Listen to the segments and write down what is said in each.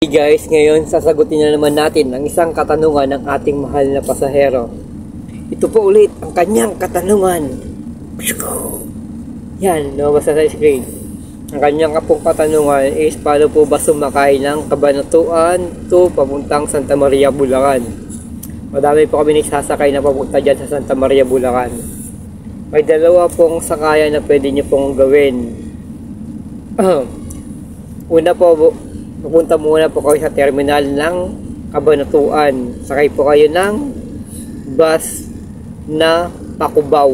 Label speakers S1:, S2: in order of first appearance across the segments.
S1: Hey guys, ngayon sasagutin na naman natin ang isang katanungan ng ating mahal na pasahero. Ito po ulit ang kanyang katanungan. Yan, lumabas sa screen. Ang kanyang pong katanungan is paano po ba sumakay ng Cabanatuan to papuntang Santa Maria, Bulacan. Madami po kami nagsasakay na papunta dyan sa Santa Maria, Bulacan. May dalawa pong sakayan na pwede nyo pong gawin. Una po, pupunta muna po kayo sa terminal ng Cabanatuan. Sakay po kayo ng bus na Pacubaw.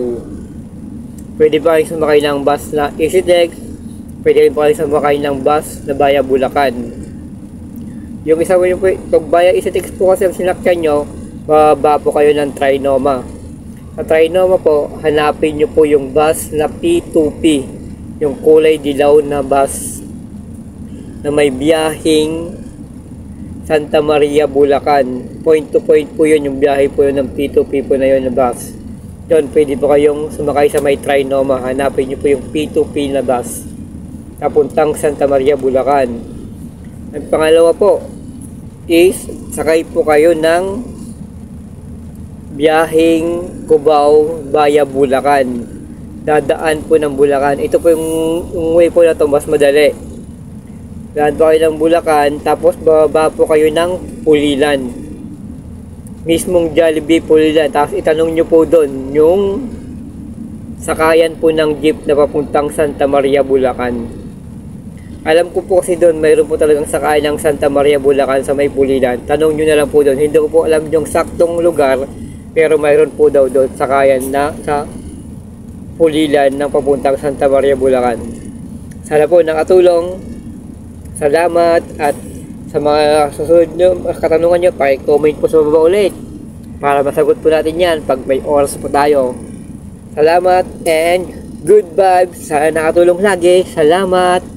S1: Pwede pa kayo sumakay ng bus na EasyTex. Pwede rin po kayo sumakay ng bus na Via Bulacan. Yung isa po yung pag Via EasyTex po kasi ang sinakyan nyo, bababa po kayo ng Trinoma. Sa Trinoma po, hanapin nyo po yung bus na P2P. Yung kulay dilaw na bus na may biyaheng Santa Maria, Bulacan. Point to point po yun, yung biyahe po yun ng P2P po na yun na bus. Yun, pwede po kayong sumakay sa may Trinoma. Hanapin nyo po yung P2P na bus papuntang Santa Maria, Bulacan. Ang pangalawa po is sakay po kayo ng biyaheng Cubao via Bulacan. Dadaan po ng Bulacan. Ito po yung way po na ito, mas madali. Daan po kayo ng Bulacan, tapos bababa po kayo ng Pulilan. Mismong Jollibee Pulilan. Tapos itanong nyo po doon yung sakayan po ng jeep na papuntang Santa Maria, Bulacan. Alam ko po kasi doon mayroon po talagang sakayan ng Santa Maria, Bulacan sa may Pulilan. Tanong nyo na lang po doon. Hindi ko po alam yung saktong lugar, pero mayroon po daw doon sakayan na sa Pulilan ng papuntang Santa Maria, Bulacan. Sana po nakatulong. Salamat, at sa mga susunod nyo katanungan nyo, paki-comment po sa baba ulit para masagot po natin yan pag may oras po tayo. Salamat and good vibes. Sana nakatulong lagi. Salamat.